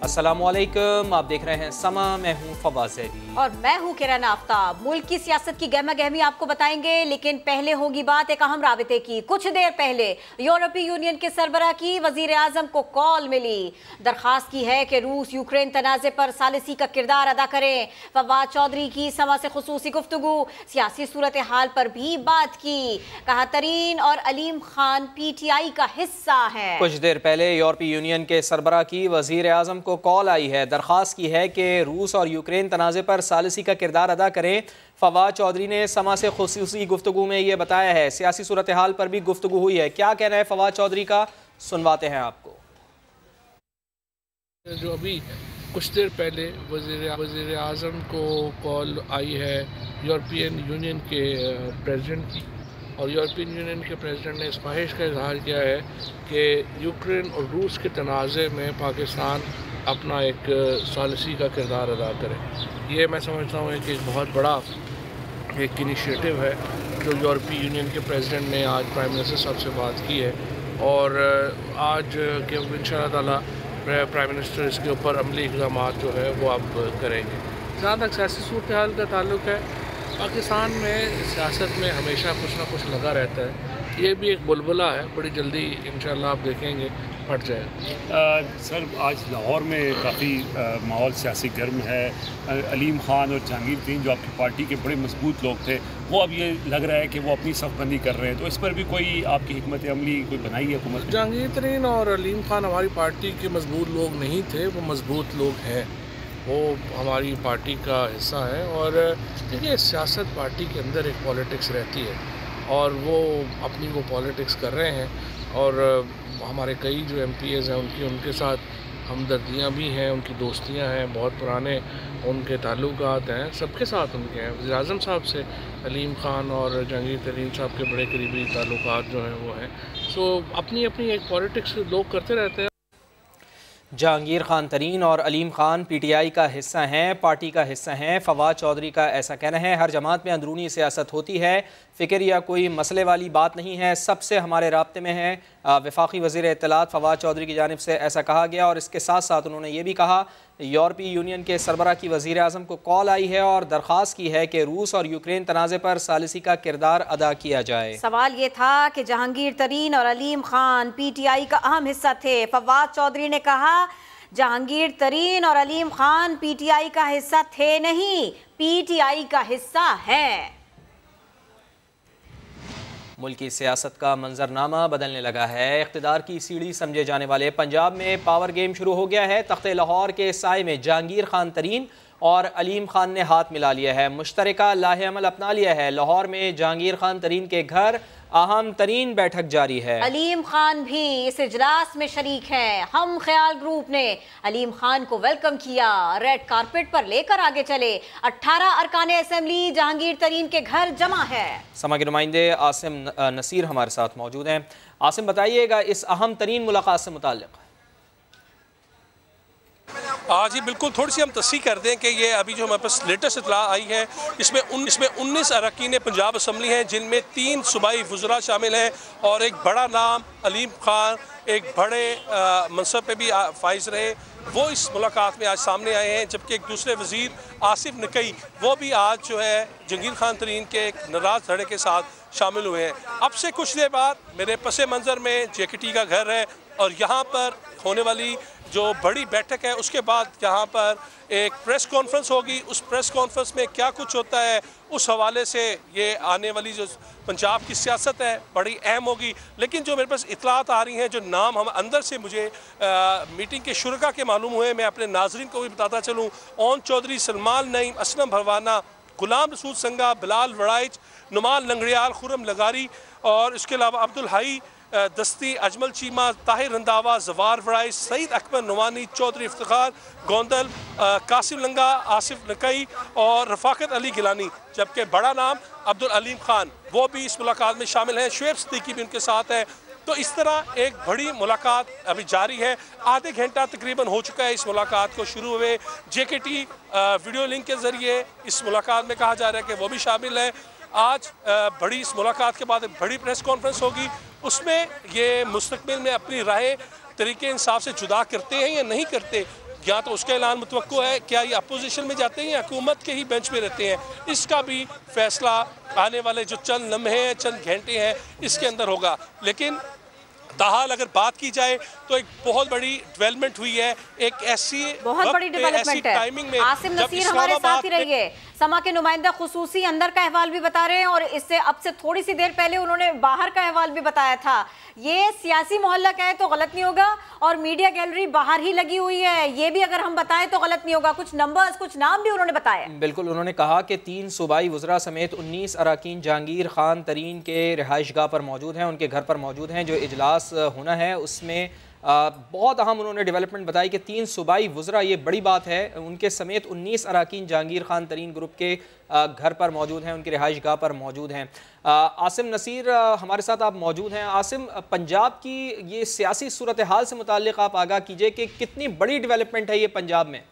अस्सलामुअलैकुम, आप देख रहे हैं समा। मैं हूं फवाद ज़ैदी और मैं हूं किरण आफ्ताब। मुल्क की सियासत की गहमा गहमी आपको बताएंगे, लेकिन पहले होगी बात एक अहम राबिते की। कुछ देर पहले यूरोपीय यूनियन के सरबराह की वजीर आजम को कॉल मिली। दरखास्त की है कि रूस यूक्रेन तनाज़े पर सालिसी का किरदार अदा करें। फवाद चौधरी की समा से खुसूसी गुफ्तगू, सियासी सूरत हाल पर भी बात की। कहा तरीन और अलीम खान PTI का हिस्सा है। कुछ देर पहले यूरोपीय यूनियन के सरबराह की वजीर आजम को कॉल आई है। दरखास्त की है कि रूस और यूक्रेन तनाज़े पर सालिसी का किरदार अदा करें। फवाद चौधरी ने समा से खुसूसी गुफ्तगू में ये बताया है। सियासी सूरत हाल पर भी गुफ्तगू हुई है। क्या कहना है फवाद चौधरी का, सुनवाते हैं आपको। जो अभी कुछ देर पहले वज़ीर आज़म को कॉल आई है यूरोपियन यूनियन के प्रेसिडेंट की, और यूरोपियन यूनियन के प्रेसिडेंट ने इस ख्वाहिश का इजहार किया है कि यूक्रेन और रूस के तनाज़े में पाकिस्तान अपना एक सालिसी का किरदार अदा करे। ये मैं समझता हूँ कि एक बहुत बड़ा एक इनिशिएटिव है जो यूरोपीय यूनियन के प्रेसिडेंट ने आज प्राइम मिनिस्टर साहब से बात की है, और आज के इंशाअल्लाह ताला प्राइम मिनिस्टर इसके ऊपर अमली इक़दाम जो है वो अब करेंगे। जहाँ तक सियासी सूरत हाल का ताल्लुक़ है, पाकिस्तान में सियासत में हमेशा कुछ ना कुछ लगा रहता है। ये भी एक बुलबुला है, बड़ी जल्दी इंशाअल्लाह आप देखेंगे फट जाएगा। सर, आज लाहौर में काफ़ी माहौल सियासी गर्म है। अलीम खान और जहांगीर तरीन जो आपकी पार्टी के बड़े मजबूत लोग थे, वो अब ये लग रहा है कि वो अपनी सफ़बंदी कर रहे हैं, तो इस पर भी कोई आपकी हिकमत अमली कोई बनाई है हुकूमत? जहांगीर तरीन और अलीम खान हमारी पार्टी के मजबूत लोग नहीं थे, वो मजबूत लोग हैं, वो हमारी पार्टी का हिस्सा है। और देखिए, सियासत पार्टी के अंदर एक पॉलिटिक्स रहती है और वो अपनी वो पॉलिटिक्स कर रहे हैं, और हमारे कई जो MPs हैं उनके साथ हमदर्दियाँ भी हैं, उनकी दोस्तियाँ हैं, बहुत पुराने उनके ताल्लुकात हैं, सबके साथ उनके हैं। वज़ीर आज़म साहब से अलीम खान और जहांगीर तरीन साहब के बड़े करीबी ताल्लुकात जो हैं वो हैं। सो अपनी अपनी एक पॉलिटिक्स लोग करते रहते हैं। जहांगीर खान तरीन और अलीम खान PTI का हिस्सा हैं, पार्टी का हिस्सा हैं। फवाद चौधरी का ऐसा कहना है। हर जमात में अंदरूनी सियासत होती है, फ़िक्र या कोई मसले वाली बात नहीं है, सबसे हमारे राब्ते में है। वफाकी वज़ीर इत्तलात फवाद चौधरी की जानिब से ऐसा कहा गया, और इसके साथ साथ उन्होंने ये भी कहा यूरोपीय यूनियन के सरबराह की वज़ीर आज़म को कॉल आई है और दरख्वास्त की है कि रूस और यूक्रेन तनाज़े पर सालिसी का किरदार अदा किया जाए। सवाल ये था कि जहांगीर तरीन और अलीम खान PTI का अहम हिस्सा थे। फवाद चौधरी ने कहा जहांगीर तरीन और अलीम खान PTI का हिस्सा थे नहीं, PTI का हिस्सा है। मुल्की सियासत का मंजरनामा बदलने लगा है। इख्तिदार की सीढ़ी समझे जाने वाले पंजाब में पावर गेम शुरू हो गया है। तख्ते लाहौर के साए में जहांगीर खान तरीन और अलीम खान ने हाथ मिला लिया है, मुश्तरका लाहे अमल अपना लिया है। लाहौर में जहांगीर खान तरीन के घर अहम तरीन बैठक जारी है। अलीम खान भी इस इजलास में शरीक हैं। हम ख्याल ग्रुप ने अलीम खान को वेलकम किया, रेड कारपेट पर लेकर आगे चले। 18 अरकान असेंबली जहांगीर तरीन के घर जमा है। समा के नुमाइंदे आसिम नसीर हमारे साथ मौजूद हैं। आसिम, बताइएगा इस अहम तरीन मुलाकात से मुताल्लिक़। जी बिल्कुल, थोड़ी सी हम तस्दीक कर दें कि ये अभी जो हमारे पास लेटेस्ट इतला आई है, इसमें 19 अरकान पंजाब असम्बली हैं, जिनमें 3 सूबाई वज़रा शामिल हैं, और एक बड़ा नाम अलीम खान एक बड़े मनसब पे भी फाइज रहे, वो इस मुलाकात में आज सामने आए हैं। जबकि एक दूसरे वज़ीर आसिफ नकई, वो भी आज जो है जहांगीर खान तरीन के एक नाराज़ धड़े के साथ शामिल हुए हैं। अब से कुछ देर बाद मेरे पस मंज़र में JKT का घर है, और यहाँ पर होने वाली जो बड़ी बैठक है उसके बाद यहाँ पर एक प्रेस कॉन्फ्रेंस होगी। उस प्रेस कॉन्फ्रेंस में क्या कुछ होता है, उस हवाले से ये आने वाली जो पंजाब की सियासत है बड़ी अहम होगी। लेकिन जो मेरे पास इतलात आ रही हैं, जो नाम हम अंदर से मुझे मीटिंग के शुरका के मालूम हुए, मैं अपने नाजरीन को भी बताता चलूँ। ओन चौधरी, सलमान नईम, असलम भरवाना, गुलाम रसूल संगा, बिलाल वड़ाइच, नुमान लंगड़ियाल, खुरम लगारी, और इसके अलावा अब्दुल हाई दस्ती, अजमल चीमा, ताहिर रंधावा, जवार वड़ाई, सईद अकबर नुमानी, चौधरी इफ्तिखार गोंदल, कासिम लंगा, आसिफ नकई और रफाकत अली गिलानी। जबकि बड़ा नाम अब्दुल अलीम खान, वो भी इस मुलाकात में शामिल हैं। शुएब सिद्दीकी भी उनके साथ है। तो इस तरह एक बड़ी मुलाकात अभी जारी है। आधे घंटा तकरीबन हो चुका है इस मुलाकात को शुरू हुए। JKT वीडियो लिंक के ज़रिए इस मुलाकात में कहा जा रहा है कि वो भी शामिल है। आज बड़ी इस मुलाकात के बाद एक बड़ी प्रेस कॉन्फ्रेंस होगी, उसमें ये मुस्तकबिल में अपनी राय तरीके इंसाफ से जुदा करते हैं या नहीं करते, या तो उसका ऐलान मुतवक्को है, क्या ये अपोजिशन में जाते हैं या हुकूमत के ही बेंच पे रहते हैं, इसका भी फैसला आने वाले जो चंद लम्हे हैं, चंद घंटे हैं, इसके अंदर होगा। लेकिन ताहाल अगर बात की जाए तो एक बहुत बड़ी डेवलपमेंट हुई है, एक ऐसी बहुत बड़ी डेवलपमेंट है। आसिम नसीर हमारे साथ ही रहिए, समा के नुमाइंदा खुसूसी अंदर का अहवाल भी बता रहे हैं और इससे अब से थोड़ी सी देर पहले उन्होंने बाहर का अहवाल भी बताया था। ये सियासी मोहल्ला कहे तो गलत नहीं होगा और मीडिया गैलरी बाहर ही लगी हुई है, ये भी अगर हम बताएं तो गलत नहीं होगा। कुछ नंबर्स, कुछ नाम भी उन्होंने बताए। बिल्कुल, उन्होंने कहा कि 3 सूबाई वज़रा समेत 19 अरकान जहांगीर खान तरीन के रिहाइशगाह पर मौजूद हैं, उनके घर पर मौजूद हैं। जो इजलास होना है उसमें बहुत अहम उन्होंने डेवलपमेंट बताई कि 3 सूबाई वज़रा, ये बड़ी बात है, उनके समेत 19 अरकान जहांगीर खान तरीन ग्रुप के घर पर मौजूद हैं, उनकी रिहाइश गाह पर मौजूद हैं। आसिम नसीर हमारे साथ आप मौजूद हैं। आसिम, पंजाब की ये सियासी सूरत हाल से मुताल्लिक़ आप आगाह कीजिए कि कितनी बड़ी डेवलपमेंट है ये पंजाब में।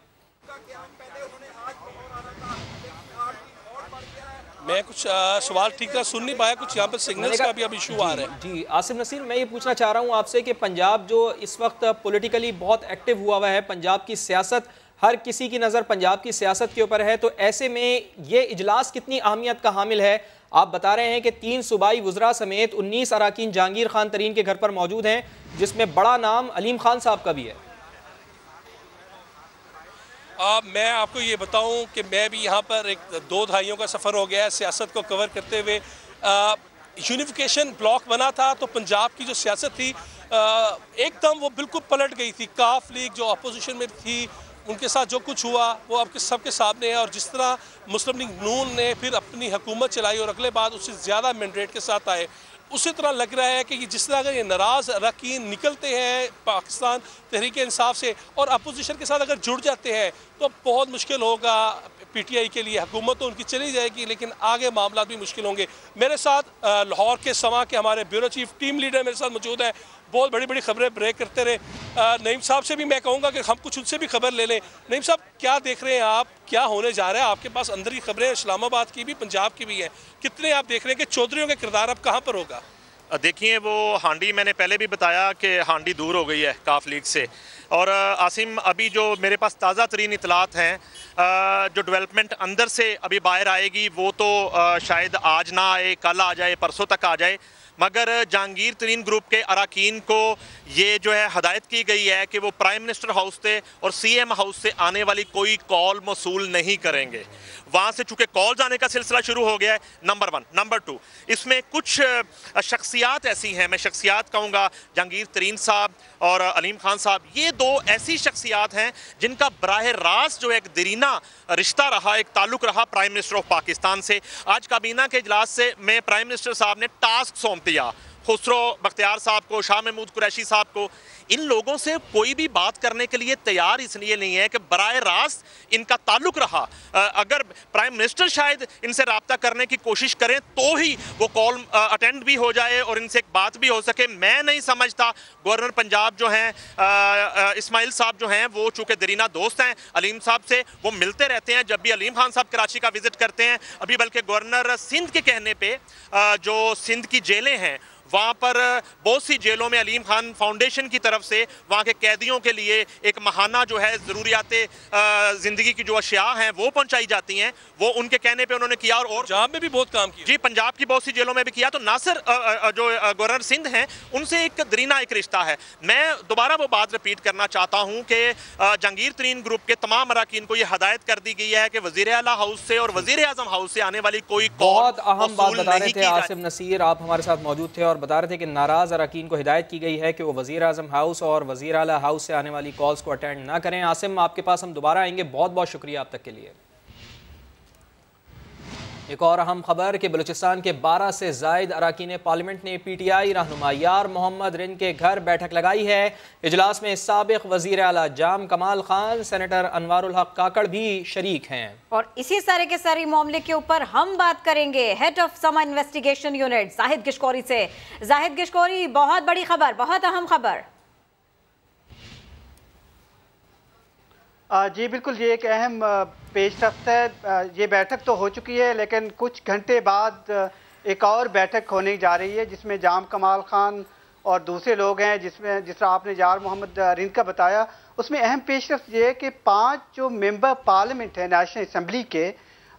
मैं कुछ सवाल ठीक तरह सुन नहीं पाया, कुछ यहाँ पर सिग्नल्स का भी अब इशू आ रहा है। जी आसिम नसीर, मैं ये पूछना चाह रहा हूँ आपसे कि पंजाब जो इस वक्त पॉलिटिकली बहुत एक्टिव हुआ है, पंजाब की सियासत, हर किसी की नज़र पंजाब की सियासत के ऊपर है, तो ऐसे में ये इजलास कितनी अहमियत का हामिल है? आप बता रहे हैं कि 3 सूबाई वज़रा समेत 19 अरकान जहांगीर खान तरीन के घर पर मौजूद हैं, जिसमें बड़ा नाम अलीम खान साहब का भी है। मैं आपको ये बताऊं कि मैं भी यहाँ पर 2 दहाइयों का सफ़र हो गया है सियासत को कवर करते हुए। यूनिफिकेशन ब्लॉक बना था तो पंजाब की जो सियासत थी एकदम वो बिल्कुल पलट गई थी। काफ लीग जो अपोजिशन में थी, उनके साथ जो कुछ हुआ वो आपके सबके सामने है। और जिस तरह मुस्लिम लीग नून ने फिर अपनी हुकूमत चलाई और अगले बाद उससे ज़्यादा मैंडेट के साथ आए, उसी तरह लग रहा है कि जिस तरह अगर ये नाराज़ अरकान निकलते हैं पाकिस्तान तहरीक इंसाफ से और अपोजिशन के साथ अगर जुड़ जाते हैं तो बहुत मुश्किल होगा PTI के लिए। हुकूमत तो उनकी चली जाएगी लेकिन आगे मामला भी मुश्किल होंगे। मेरे साथ लाहौर के समा के हमारे ब्यूरो चीफ टीम लीडर मेरे साथ मौजूद है, बहुत बड़ी बड़ी खबरें ब्रेक करते रहे। नईम साहब से भी मैं कहूँगा कि हम कुछ उनसे भी खबर ले लें। नईम साहब, क्या देख रहे हैं आप, क्या होने जा रहा है? आपके पास अंदर की खबरें इस्लामाबाद की भी, पंजाब की भी है, कितने आप देख रहे हैं कि चौधरियों का किरदार अब कहाँ पर होगा? देखिए, वो हांडी, मैंने पहले भी बताया कि हांडी दूर हो गई है काफ लीग से। और आसिम, अभी जो मेरे पास ताज़ा तरीन इतलात हैं, जो डेवलपमेंट अंदर से अभी बाहर आएगी वो तो शायद आज ना आए, कल आ जाए, परसों तक आ जाए, मगर जहांगीर तरीन ग्रुप के अरकान को ये जो है हदायत की गई है कि वो प्राइम मिनिस्टर हाउस से और CM हाउस से आने वाली कोई कॉल मौसूल नहीं करेंगे। वहाँ से चूँकि कॉल्स आने का सिलसिला शुरू हो गया है, नंबर 1। नंबर 2, इसमें कुछ शख्सियात ऐसी हैं, मैं शख्सियात कहूँगा, जहांगीर तरीन साहब और अलीम खान साहब, ये 2 ऐसी शख्सियात हैं जिनका बराह रास्त जो एक दरीना रिश्ता रहा, एक ताल्लुक़ रहा प्राइम मिनिस्टर ऑफ पाकिस्तान से। आज काबीना के इजलास से में प्राइम मिनिस्टर साहब ने टास्क सौंप दिया खुसरो बख्तियार साहब को, शाह महमूद कुरैशी साहब को। इन लोगों से कोई भी बात करने के लिए तैयार इसलिए नहीं है कि बराह रास्त इनका ताल्लुक रहा। अगर प्राइम मिनिस्टर शायद इनसे रब्ता करने की कोशिश करें तो ही वो कॉल अटेंड भी हो जाए और इनसे एक बात भी हो सके। मैं नहीं समझता। गवर्नर पंजाब जो हैं इस्माइल साहब जो हैं, वो चूँकि दरीना दोस्त हैं अलीम साहब से, वो मिलते रहते हैं जब भी अलीम खान साहब कराची का विजिट करते हैं। अभी बल्कि गवर्नर सिंध के कहने पर जो सिंध की जेलें हैं वहाँ पर बहुत सी जेलों में अलीम खान फाउंडेशन की तरफ से वहाँ के कैदियों के लिए एक माहाना जो है ज़रूरियात ज़िंदगी की जो अशिया हैं वो पहुँचाई जाती हैं। वो उनके कहने पे उन्होंने किया और पंजाब में भी बहुत काम किया। जी, पंजाब की बहुत सी जेलों में भी किया। तो नासिर जो गवर्नर सिंध हैं उनसे एक दरीना एक रिश्ता है। मैं दोबारा वो बात रिपीट करना चाहता हूँ कि जहांगीर तरीन ग्रुप के तमाम अरकान को ये हदायत कर दी गई है कि वज़ीर आला हाउस से और वज़ीर आज़म हाउस से आने वाली कोई बहुत अहम बात बता रहे थे आसिम नसीर, आप हमारे साथ मौजूद थे और बता रहे थे कि नाराज अरकान को हिदायत की गई है कि वो वज़ीर आज़म हाउस और वज़ीर आला हाउस से आने वाली कॉल्स को अटेंड ना करें। आसिम, आपके पास हम दोबारा आएंगे, बहुत बहुत शुक्रिया आप तक के लिए। एक और अहम खबर कि बलूचिस्तान के 12 से ज़ायद अरकान पार्लियामेंट ने PTI रहनुमा यार मोहम्मद रिन के घर बैठक लगाई है। इजलास में साबिक़ वज़ीर आला जाम कमाल खान, सेनेटर अनवारुल हक काकड़ भी शरीक हैं। और इसी सारे के सारे मामले के ऊपर हम बात करेंगे हेड ऑफ समा इन्वेस्टिगेशन यूनिट जाहिद गिशकोरी से। जाहिद गिशकोरी, बहुत बड़ी खबर, बहुत अहम खबर। जी बिल्कुल, ये एक अहम पेशरफ्त है। ये बैठक तो हो चुकी है लेकिन कुछ घंटे बाद एक और बैठक होने जा रही है जिसमें जाम कमाल खान और दूसरे लोग हैं, जिसमें जिस तरह आपने यार मोहम्मद रिंद का बताया, उसमें अहम पेशरफ्त ये है कि 5 जो मेंबर पार्लियामेंट है नेशनल असम्बली के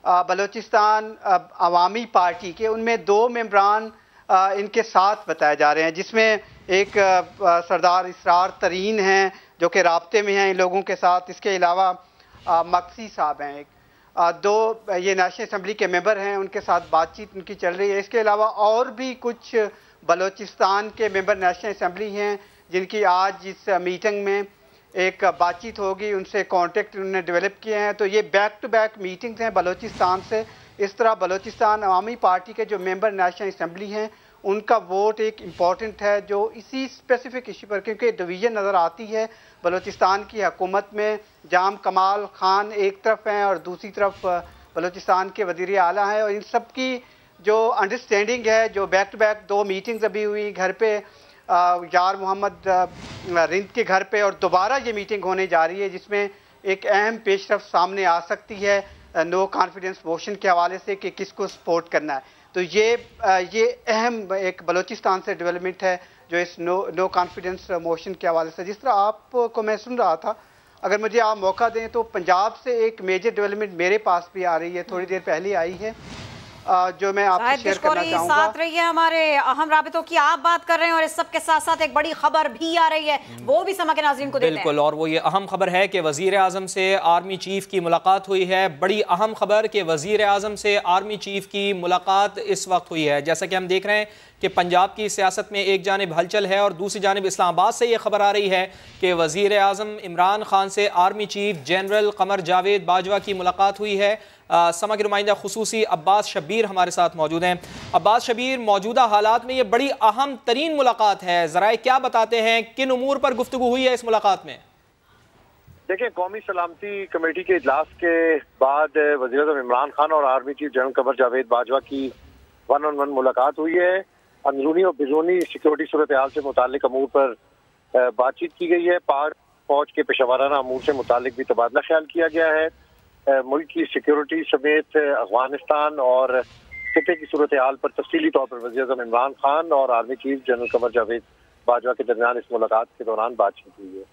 बलूचिस्तान अवामी पार्टी के, उनमें 2 मेंबरान इनके साथ बताए जा रहे हैं, जिसमें एक सरदार इसरार तरीन हैं जो कि राब्ते में हैं इन लोगों के साथ। इसके अलावा मक्सी साहब हैं, एक 2 ये नेशनल असम्बली के मेंबर हैं, उनके साथ बातचीत उनकी चल रही है। इसके अलावा और भी कुछ बलूचिस्तान के मेंबर नेशनल असम्बली हैं जिनकी आज इस मीटिंग में एक बातचीत होगी, उनसे कॉन्टेक्ट उन्होंने डेवलप किए हैं। तो ये बैक टू बैक मीटिंग्स हैं बलूचिस्तान से। इस तरह बलूचिस्तान अवामी पार्टी के जो मेंबर नेशनल असम्बली हैं उनका वोट एक इम्पॉर्टेंट है, जो इसी स्पेसिफिक इशू पर, क्योंकि डिवीज़न नज़र आती है बलूचिस्तान की हुकूमत में। जाम कमाल खान एक तरफ हैं और दूसरी तरफ बलूचिस्तान के वज़ीर आला हैं, और इन सब की जो अंडरस्टैंडिंग है, जो बैक टू बैक 2 मीटिंग्स अभी हुई घर पे यार मोहम्मद रिंद के घर पे, और दोबारा ये मीटिंग होने जा रही है जिसमें एक अहम पेशरफ्त सामने आ सकती है नो कॉन्फिडेंस मोशन के हवाले से कि किसको सपोर्ट करना है। तो ये अहम एक बलूचिस्तान से डेवलपमेंट है जो इस नो कॉन्फिडेंस मोशन के हवाले से। जिस तरह आपको मैं सुन रहा था, अगर मुझे आप मौका दें तो पंजाब से एक मेजर डेवलपमेंट मेरे पास भी आ रही है, थोड़ी देर पहले आई है, जो मैं आपसे शेयर करना चाहूँगा। साथ रही है हमारे अहम राबितों की, आप बात कर रहे हैं और इस सब के साथ साथ एक बड़ी खबर भी आ रही है, वो भी समा के नाज़रीन को देते हैं। बिल्कुल, और वो ये अहम खबर है कि वज़ीर आज़म से आर्मी चीफ की मुलाकात हुई है। बड़ी अहम खबर कि वज़ीर आज़म से आर्मी चीफ की मुलाकात इस वक्त हुई है। जैसा कि हम देख रहे हैं कि पंजाब की सियासत में एक जानिब हलचल है और दूसरी जानिब इस्लामाबाद से ये खबर आ रही है कि वज़ीर आज़म इमरान खान से army chief general Qamar Javed Bajwa की मुलाकात हुई है। समा के नुमाइंदा खुसूसी अब्बास शब्बीर हमारे साथ मौजूद हैं। अब्बास शब्बीर, मौजूदा हालात में ये बड़ी अहम तरीन मुलाकात है, ज़रा क्या बताते हैं, किन उमूर पर गुफ्तगू हुई है इस मुलाकात में? देखिए, कौमी सलामती कमेटी के इजलास के बाद वज़ीर आज़म इमरान खान और army chief general Qamar Javed Bajwa की 1-on-1 मुलाकात हुई है। अंदरूनी और बिजूनी सिक्योरिटी सूरत हाल से मुतालिक अमूर पर बातचीत की गई है। पाक फौज के पेशावराना अमूर से मुतालिक भी तबादला ख्याल किया गया है। मुल्क की सिक्योरिटी समेत अफगानिस्तान और खिते की सूरत हाल पर तफसीली तौर पर वज़ीर आज़म इमरान खान और army chief general Qamar Javed Bajwa के दरमियान इस मुलाकात के दौरान बातचीत हुई है।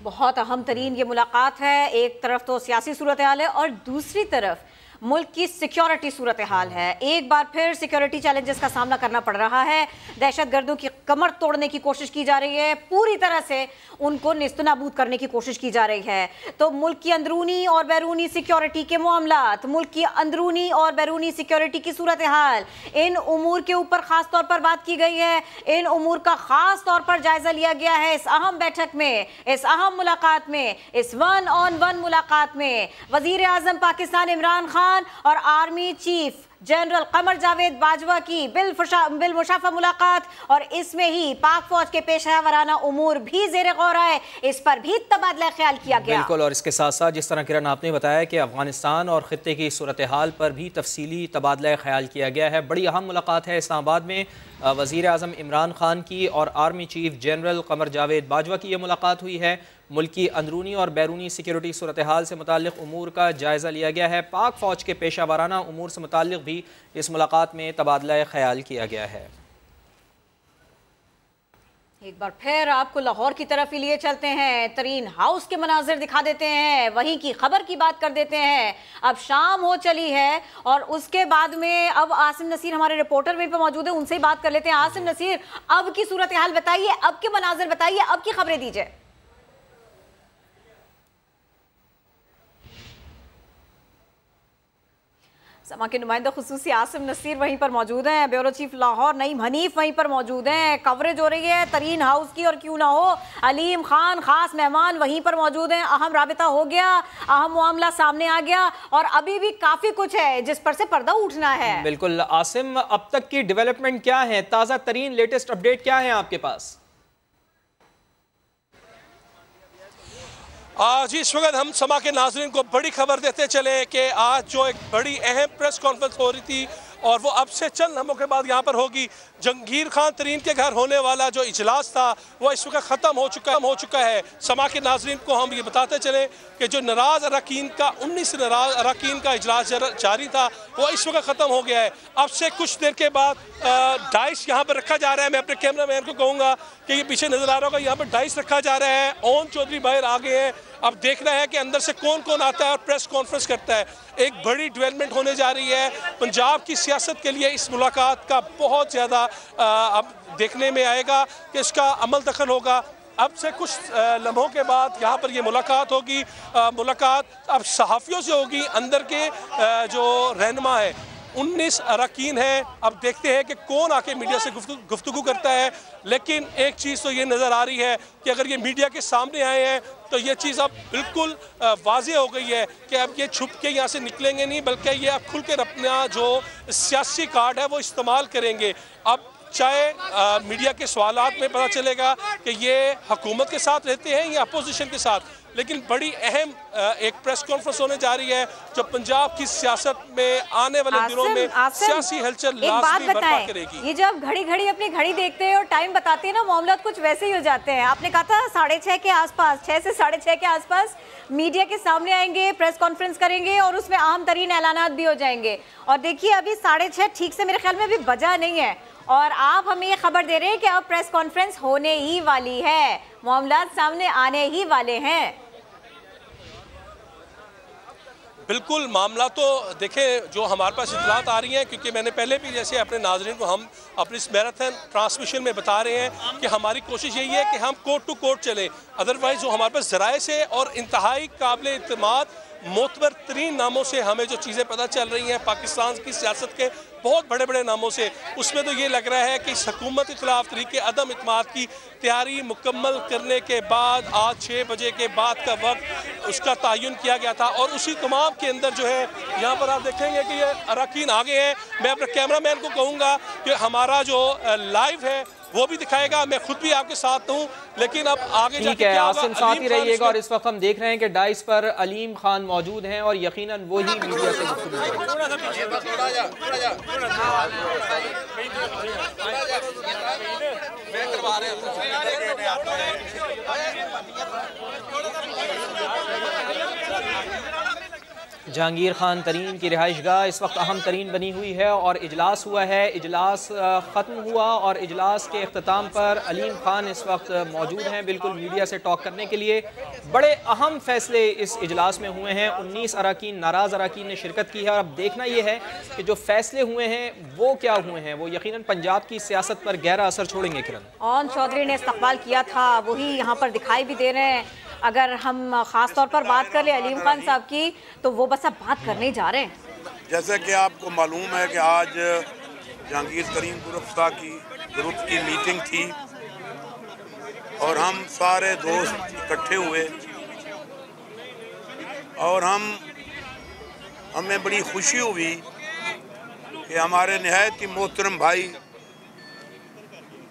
बहुत अहम तरीन ये मुलाकात है। एक तरफ तो सियासी सूरत हाल है और दूसरी तरफ मुल्क की सिक्योरिटी सूरत हाल है। एक बार फिर सिक्योरिटी चैलेंजेस का सामना करना पड़ रहा है। दहशतगर्दों की कमर तोड़ने की कोशिश की जा रही है, पूरी तरह से उनको निस्तनाबूद करने की कोशिश की जा रही है। तो मुल्क की अंदरूनी और बैरूनी सिक्योरिटी के मामलात, मुल्क की अंदरूनी और बैरूनी सिक्योरिटी की सूरत हाल, इन उमूर के ऊपर खास तौर पर बात की गई है। इन उमूर का खास तौर पर जायजा लिया गया है इस अहम बैठक में, इस अहम मुलाकात में, इस 1-on-1 मुलाकात में। वजीर आजम पाकिस्तान इमरान खान और army chief general Qamar Javed Bajwa की बिलमुशाफा मुलाकात, और इसमें ही पाक फौज के पेशा वराना उमूर भी ज़ेरे गौर आए, इस पर भी तबादला ख्याल किया गया। बिल्कुल, और इसके साथ साथ जिस तरह किरण आपने बताया कि अफगानिस्तान और खित्ते की सूरत हाल पर भी तफसीली तबादला ख्याल किया गया है। बड़ी अहम मुलाकात है इस्लामाबाद में वज़ीर आज़म इमरान खान की और army chief general Qamar Javed Bajwa की ये मुलाकात हुई है। मुल्क की अंदरूनी और बैरूनी सिक्योरिटी सूरत हाल से मुताल्लिक़ उमूर का जायज़ा लिया गया है। पाक फ़ौज के पेशा वाराना उमूर से मुताल्लिक़ भी इस मुलाकात में तबादला ख्याल किया गया है। एक बार फिर आपको लाहौर की तरफ ही लिए चलते हैं, तरीन हाउस के मनाजिर दिखा देते हैं, वहीं की खबर की बात कर देते हैं। अब शाम हो चली है और उसके बाद में अब आसिम नसीर हमारे रिपोर्टर वहीं पर मौजूद है, उनसे ही बात कर लेते हैं। आसिम नसीर, अब की सूरत हाल बताइए, अब के मनाजिर बताइए, अब की खबरें दीजिए। समा के नुमाइंदा खुसूसी आसिम नसीर वहीं पर मौजूद हैं, ब्यूरो चीफ लाहौर नईम हनीफ वहीं पर मौजूद हैं। कवरेज हो रही है तरीन हाउस की, और क्यों ना हो, अलीम खान खास मेहमान वहीं पर मौजूद हैं। अहम राबिता हो गया, अहम मामला सामने आ गया और अभी भी काफ़ी कुछ है जिस पर से पर्दा उठना है। बिल्कुल आसिम, अब तक की डेवलपमेंट क्या है, ताज़ा तरीन लेटेस्ट अपडेट क्या है आपके पास? आज इस वक्त हम समा के नाज़रीन को बड़ी खबर देते चले कि आज जो एक बड़ी अहम प्रेस कॉन्फ्रेंस हो रही थी और वो अब से चंद लम्हों के बाद यहाँ पर होगी। जहांगीर खान तरीन के घर होने वाला जो इजलास था वो इस वक्त ख़त्म हो चुका है। समा के नाजरीन को हम ये बताते चले कि जो नाराज़ अरकान का 19 नाराज़ अरकान का इजलास जारी था वो इस वक्त ख़त्म हो गया है। अब से कुछ देर के बाद डाइस यहाँ पर रखा जा रहा है। मैं अपने कैमरा मैन को कहूँगा कि ये पीछे नज़र आ रहा होगा, यहाँ पर डाइस रखा जा रहा है। ओन चौधरी बाहर आ गए हैं। अब देखना है कि अंदर से कौन कौन आता है और प्रेस कॉन्फ्रेंस करता है। एक बड़ी डेवलपमेंट होने जा रही है पंजाब की सियासत के लिए। इस मुलाकात का बहुत ज़्यादा अब देखने में आएगा कि इसका अमल दखल होगा। अब से कुछ लम्हों के बाद यहाँ पर ये मुलाकात होगी। मुलाकात अब सहाफ़ियों से होगी। अंदर के जो रहनुमा है 19 अरकान हैं। अब देखते हैं कि कौन आके मीडिया से गुफ्तगू करता है। लेकिन एक चीज़ तो ये नज़र आ रही है कि अगर ये मीडिया के सामने आए हैं तो ये चीज़ अब बिल्कुल वाज़ेह हो गई है कि अब ये छुप के यहाँ से निकलेंगे नहीं, बल्कि ये अब खुल कर अपना जो सियासी कार्ड है वो इस्तेमाल करेंगे। अब चाहे मीडिया के सवालात में पता चलेगा कि ये हुकूमत के साथ रहते हैं या अपोजिशन के साथ, लेकिन बड़ी अहम एक प्रेस कॉन्फ्रेंस होने जा रही है जो पंजाब की सियासत में आने वाले दिनों में सियासी हलचल लाजमी बर्पा करेगी। ये जब घड़ी घड़ी अपनी घड़ी देखते हैं और टाइम बताते हैं ना, मामला कुछ वैसे ही हो जाते हैं। आपने कहा था 6:30 के आसपास, 6 से 6:30 के आसपास मीडिया के सामने आएंगे, प्रेस कॉन्फ्रेंस करेंगे और उसमें अहम तरीन ऐलानात भी हो जाएंगे। और देखिए अभी 6:30 ठीक से मेरे ख्याल में अभी बजा नहीं है और आप हमें ये खबर दे रहे हैं कि अब प्रेस कॉन्फ्रेंस होने ही वाली है, मामला सामने आने ही वाले हैं। बिल्कुल, मामला तो देखें जो हमारे पास इतलात आ रही हैं, क्योंकि मैंने पहले भी जैसे अपने नाज़रीन को हम अपनी इस मैराथन ट्रांसमिशन में बता रहे हैं कि हमारी कोशिश यही है कि हम कोर्ट टू कोर्ट चले। अदरवाइज़ जो हमारे पास ज़राए से और इंतहाई काबिल इत्मीनान मोतबर तरीन नामों से हमें जो चीज़ें पता चल रही हैं पाकिस्तान की सियासत के बहुत बड़े बड़े नामों से, उसमें तो ये लग रहा है कि इस हुकूमत के खिलाफ तरीके अदम इत्मीनान की तैयारी मुकम्मल करने के बाद आज 6 बजे के बाद का वक्त उसका तयन किया गया था और उसी तमाम के अंदर जो है यहाँ पर आप देखेंगे कि ये अरकान आ गए हैं। मैं अपने कैमरा मैन को कहूँगा कि हमारा जो लाइव है वो भी दिखाएगा। मैं खुद भी आपके साथ हूँ, लेकिन अब आगे ठीक है, आसिम साथ ही रहिएगा। और इस वक्त हम देख रहे हैं कि डाइस पर अलीम खान मौजूद हैं और यकीनन वो ही मीडिया से गुफ्तगू जहांगीर खान तरीन की रिहाइशगाह इस वक्त अहम तरीन बनी हुई है और इजलास हुआ है। इजलास ख़त्म हुआ और इजलास के अख्ताम पर अलीम खान इस वक्त मौजूद हैं बिल्कुल मीडिया से टॉक करने के लिए। बड़े अहम फैसले इस इजलास में हुए हैं। 19 अरकान नाराज़ अरकान ने शिरकत की है और अब देखना ये है कि जो फैसले हुए हैं वो क्या हुए हैं, वो यकीनन पंजाब की सियासत पर गहरा असर छोड़ेंगे। किरण ओन चौधरी ने इस्तकबाल किया था, वही यहाँ पर दिखाई भी दे रहे हैं। अगर हम ख़ास तौर पर बात कर ले अलीम खान साहब की, तो वो बस अब बात करने जा रहे हैं। जैसे कि आपको मालूम है कि आज जहांगीर तरीन की ग्रुप की मीटिंग थी और हम सारे दोस्त इकट्ठे हुए और हमें बड़ी खुशी हुई कि हमारे निहायत की मोहतरम भाई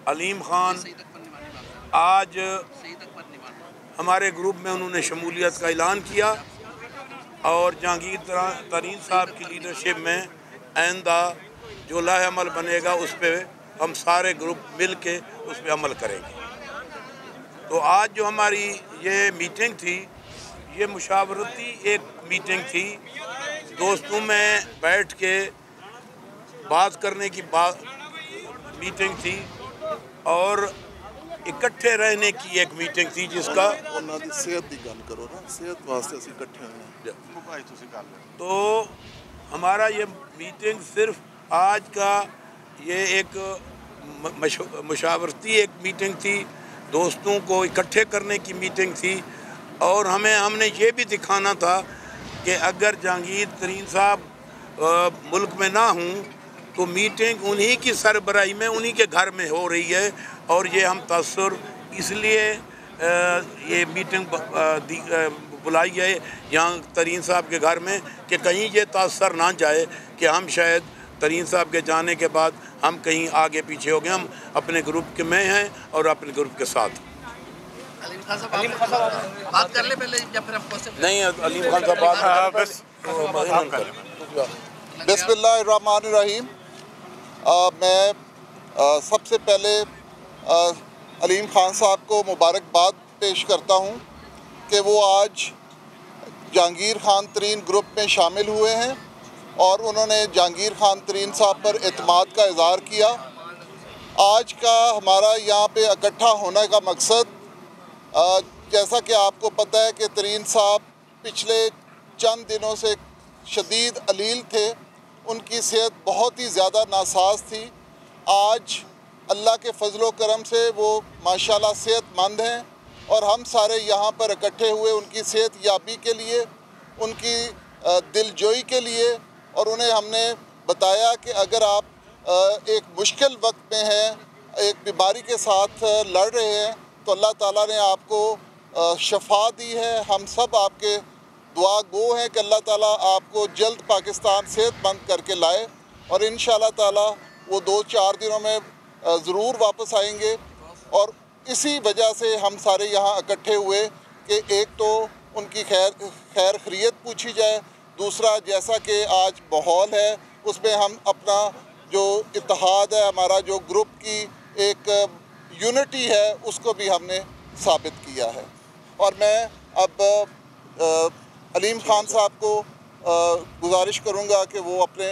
अलीम खान आज हमारे ग्रुप में उन्होंने शमूलियत का ऐलान किया और जहांगीर तरीन साहब की लीडरशिप में आइंदा जो लाहे अमल बनेगा उस पर हम सारे ग्रुप मिल के उस पर अमल करेंगे। तो आज जो हमारी ये मीटिंग थी, ये मुशावरती एक मीटिंग थी, दोस्तों में बैठ के बात करने की मीटिंग थी और इकट्ठे रहने की एक मीटिंग थी जिसका सेहत की गल करो ना, सेहत वास्ते असीं इकट्ठे हुए। तो हमारा ये मीटिंग सिर्फ आज का ये एक मुशावरती एक मीटिंग थी, दोस्तों को इकट्ठे करने की मीटिंग थी और हमने ये भी दिखाना था कि अगर जहांगीर तरीन साहब मुल्क में ना हों तो मीटिंग उन्हीं की सरबराही में उन्हीं के घर में हो रही है और ये हम तसर इसलिए ये मीटिंग बुलाई है यहाँ तरीन साहब के घर में कि कहीं ये तसर ना जाए कि हम शायद तरीन साहब के जाने के बाद हम कहीं आगे पीछे हो गए। हम अपने ग्रुप के में हैं और अपने ग्रुप के साथ। अलीम खान साहब बात कर ले पहले या फिर हम नहीं, अलीम खान साहब बात बिस्मिल्लाहिर्रहमानिर्रहीम। मैं सबसे पहले अलीम खान साहब को मुबारकबाद पेश करता हूं कि वो आज जहांगीर खान तरीन ग्रुप में शामिल हुए हैं और उन्होंने जहांगीर खान तरीन साहब पर एतमाद का इज़हार किया। आज का हमारा यहाँ पे इकट्ठा होने का मकसद, जैसा कि आपको पता है कि तरीन साहब पिछले चंद दिनों से शदीद अलील थे, उनकी सेहत बहुत ही ज़्यादा नासाज थी। आज अल्लाह के फजलो करम से वो माशाल्लाह सेहतमंद हैं और हम सारे यहाँ पर इकट्ठे हुए उनकी सेहत याबी के लिए, उनकी दिलजोई के लिए, और उन्हें हमने बताया कि अगर आप एक मुश्किल वक्त में हैं, एक बीमारी के साथ लड़ रहे हैं, तो अल्लाह ताला ने आपको शफा दी है। हम सब आपके दुआ गो हैं कि अल्लाह ताला आपको जल्द पाकिस्तान सेहतमंद करके लाए और इंशाअल्लाह ताला वो 2-4 दिनों में ज़रूर वापस आएंगे। और इसी वजह से हम सारे यहाँ इकट्ठे हुए कि एक तो उनकी खैर खैरियत पूछी जाए, दूसरा जैसा कि आज माहौल है उसमें हम अपना जो इत्तेहाद है, हमारा जो ग्रुप की एक यूनिटी है, उसको भी हमने साबित किया है। और मैं अब अलीम खान साहब को गुजारिश करूँगा कि वो अपने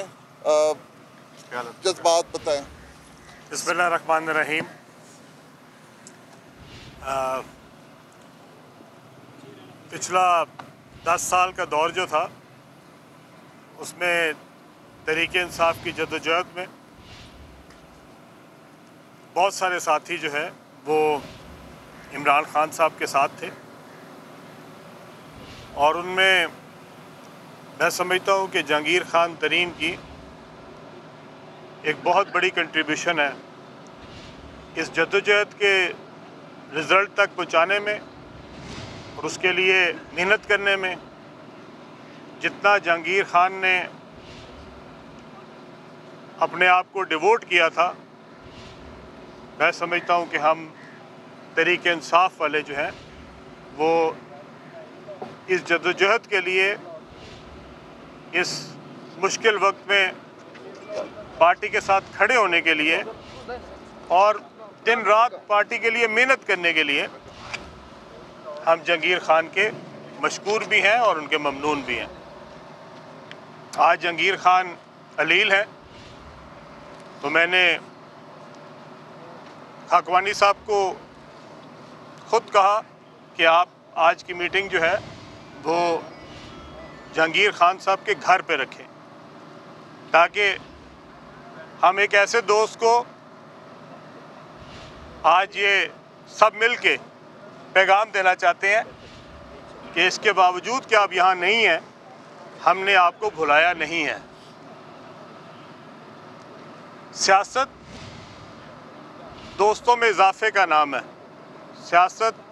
जज्बात बताएं। बिस्मिल्लाहिर्रहमानिर्रहीम। पिछला 10 साल का दौर जो था उसमें तहरीक इंसाफ की जद्दोजहद में बहुत सारे साथी जो है वो इमरान खान साहब के साथ थे और उनमें मैं समझता हूँ कि जहांगीर खान तरीन की एक बहुत बड़ी कंट्रीब्यूशन है इस जद्दोजहद के रिज़ल्ट तक पहुँचाने में और उसके लिए मेहनत करने में। जितना जहांगीर खान ने अपने आप को डिवोट किया था, मैं समझता हूँ कि हम तहरीक इंसाफ वाले जो हैं वो इस जद्दोजहद के लिए इस मुश्किल वक्त में पार्टी के साथ खड़े होने के लिए और दिन रात पार्टी के लिए मेहनत करने के लिए हम जहांगीर खान के मशकूर भी हैं और उनके ममनून भी हैं। आज जहांगीर खान अलील है तो मैंने खाकवानी साहब को ख़ुद कहा कि आप आज की मीटिंग जो है वो जहांगीर खान साहब के घर पे रखें, ताकि हम एक ऐसे दोस्त को आज ये सब मिल के पैगाम देना चाहते हैं कि इसके बावजूद कि आप यहाँ नहीं हैं, हमने आपको भुलाया नहीं है। सियासत दोस्तों में इजाफे का नाम है, सियासत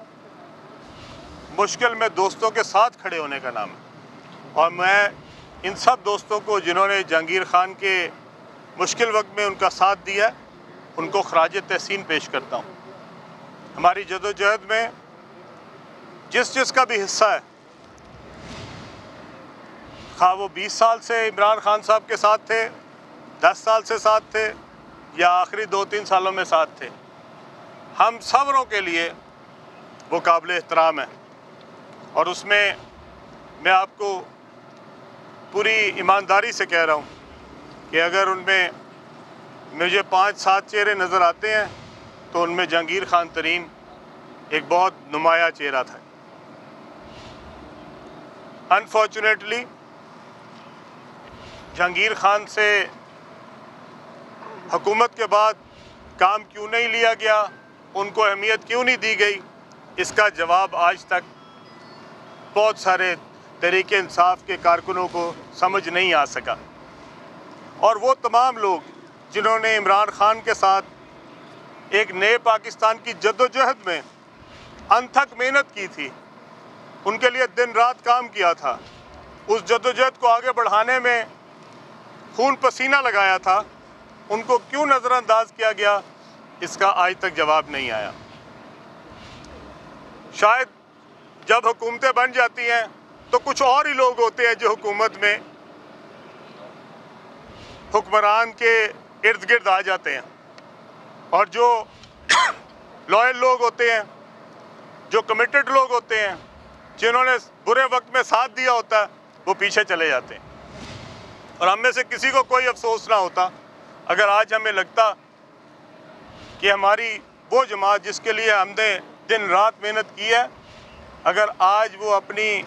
मुश्किल में दोस्तों के साथ खड़े होने का नाम है। और मैं इन सब दोस्तों को जिन्होंने जहांगीर खान के मुश्किल वक्त में उनका साथ दिया, उनको खराज तहसीन पेश करता हूँ। हमारी जद्दोजहद में जिसका भी हिस्सा है, खा वो 20 साल से इमरान खान साहब के साथ थे, 10 साल से साथ थे या आखिरी 2-3 सालों में साथ थे, हम सबरों के लिए वो काबिल एहतराम है। और उसमें मैं आपको पूरी ईमानदारी से कह रहा हूँ कि अगर उनमें मुझे 5-7 चेहरे नज़र आते हैं तो उनमें जहांगीर खान तरीन एक बहुत नुमाया चेहरा था। अनफॉर्चुनेटली जहांगीर खान से हुकूमत के बाद काम क्यों नहीं लिया गया, उनको अहमियत क्यों नहीं दी गई, इसका जवाब आज तक बहुत सारे तहरीक इंसाफ के कारकुनों को समझ नहीं आ सका। और वो तमाम लोग जिन्होंने इमरान खान के साथ एक नए पाकिस्तान की जद्दोजहद में अनथक मेहनत की थी, उनके लिए दिन रात काम किया था, उस जद्दोजहद को आगे बढ़ाने में खून पसीना लगाया था, उनको क्यों नज़रअंदाज किया गया, इसका आज तक जवाब नहीं आया। शायद जब हुकूमतें बन जाती हैं तो कुछ और ही लोग होते हैं जो हुकूमत में हुक्मरान के इर्द गिर्द आ जाते हैं, और जो लॉयल लोग होते हैं, जो कमिटेड लोग होते हैं, जिन्होंने बुरे वक्त में साथ दिया होता है, वो पीछे चले जाते हैं। और हम में से किसी को कोई अफसोस ना होता अगर आज हमें लगता कि हमारी वो जमात जिसके लिए हमने दिन रात मेहनत की है, अगर आज वो अपनी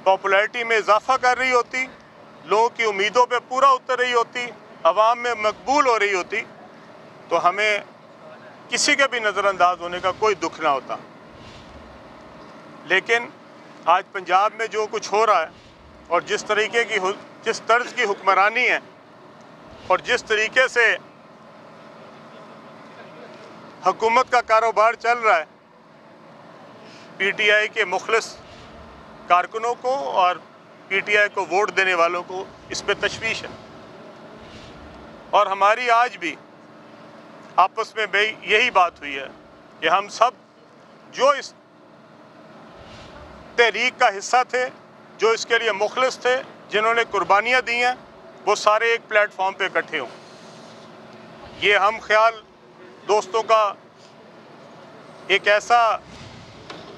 पॉपुलैरिटी में इजाफा कर रही होती, लोगों की उम्मीदों पे पूरा उतर रही होती, आवाम में मकबूल हो रही होती, तो हमें किसी के भी नज़रअंदाज होने का कोई दुख ना होता। लेकिन आज पंजाब में जो कुछ हो रहा है और जिस तर्ज की हुक्मरानी है और जिस तरीके से हुकूमत का कारोबार चल रहा है, पीटीआई के मुखलिस कारकुनों को और पीटीआई को वोट देने वालों को इस पे तशवीश है। और हमारी आज भी आपस में यही बात हुई है कि हम सब जो इस तहरीक का हिस्सा थे, जो इसके लिए मुखलिस थे, जिन्होंने कुर्बानियाँ दी हैं, वो सारे एक प्लेटफॉर्म पे इकट्ठे हों। ये हम ख्याल दोस्तों का एक ऐसा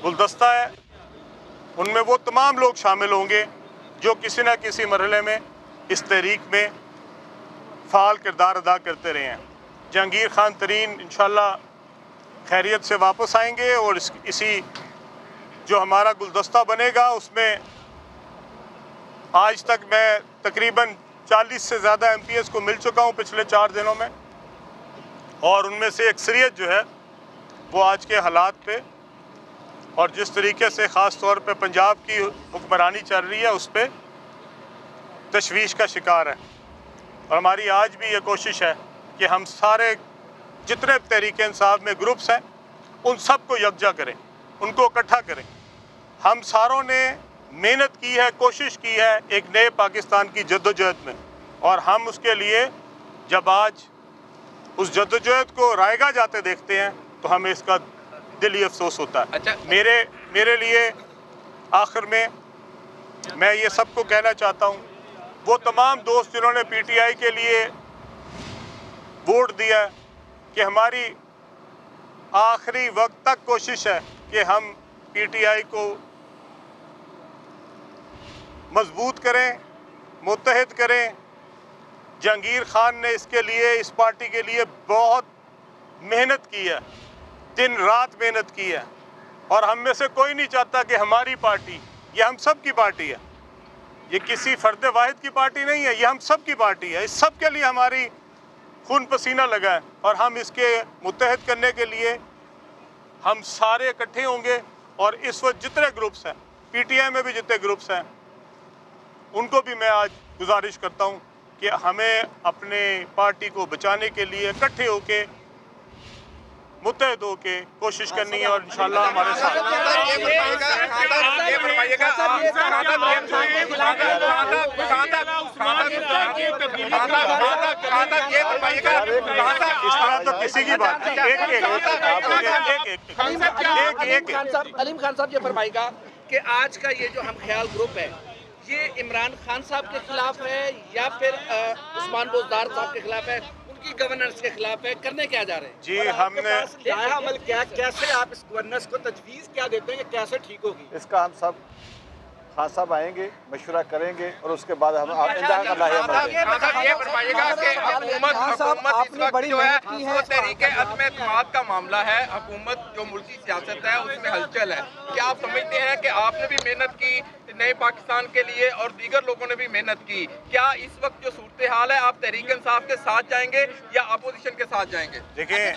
गुलदस्ता है, उनमें वो तमाम लोग शामिल होंगे जो किसी न किसी मरहले में इस तहरीक में फ़ाल किरदार अदा करते रहे हैं। जहांगीर खान तरीन इंशाल्लाह खैरियत से वापस आएंगे और इसी जो हमारा गुलदस्ता बनेगा उसमें आज तक मैं तकरीबन 40 से ज़्यादा MPs को मिल चुका हूँ पिछले 4 दिनों में, और उनमें से अक्सरियत जो है वो आज के हालात पे और जिस तरीके से ख़ास तौर पे पंजाब की हुक्मरानी चल रही है उस पर तशवीश का शिकार है। और हमारी आज भी ये कोशिश है कि हम सारे जितने तहरीक इंसाफ में ग्रुप्स हैं उन सब को यकजा करें, उनको इकट्ठा करें। हम सारों ने मेहनत की है, कोशिश की है एक नए पाकिस्तान की जद्दोजहद में, और हम उसके लिए जब आज उस जद्दोजहद को रायगा जाते देखते हैं तो हमें इसका दिली अफसोस होता है। अच्छा, मेरे लिए आखिर में मैं ये सबको कहना चाहता हूँ, वो तमाम दोस्त जिन्होंने पीटीआई के लिए वोट दिया है, कि हमारी आखिरी वक्त तक कोशिश है कि हम पीटीआई को मजबूत करें, मुत्तहिद करें। जहांगीर खान ने इसके लिए, इस पार्टी के लिए बहुत मेहनत की है, दिन रात मेहनत की है, और हम में से कोई नहीं चाहता कि हमारी पार्टी, ये हम सब की पार्टी है, ये किसी फर्द वाहिद की पार्टी नहीं है, ये हम सब की पार्टी है। इस सब के लिए हमारी खून पसीना लगा है, और हम इसके मुत्तहिद करने के लिए हम सारे इकट्ठे होंगे। और इस वक्त जितने ग्रुप्स हैं, पीटीआई में भी जितने ग्रुप्स हैं, उनको भी मैं आज गुजारिश करता हूं कि हमें अपने पार्टी को बचाने के लिए इकट्ठे होके, मुत्तहिद होके कोशिश करनी है, और इंशाल्लाह हमारे साथ इस तरह तो किसी की बात अलीम खान साहब ये फरमाएगा कि आज का ये जो हम ख्याल ग्रुप है, ये इमरान खान साहब के खिलाफ है या फिर उस्मान बोजदार साहब के खिलाफ है, उनकी गवर्नेंस के खिलाफ है, करने क्या जा रहे हैं? जी, हमने अमल क्या, कैसे आप इस गवर्नेंस को तजवीज़ क्या देते हैं कि कैसे ठीक होगी? इसका हम सब खान साहब आएंगे, मशवरा करेंगे और उसके बाद हम एतमाद का मामला है, हुकूमत जो मुल्की सियासत है उसमें हलचल है। क्या आप समझते हैं कि आपने भी मेहनत की नए पाकिस्तान के लिए और दीगर लोगों ने भी मेहनत की, क्या इस वक्त जो सूरत हाल है आप तहरीक इंसाफ के साथ जाएंगे या अपोजिशन के साथ जाएंगे? देखिए,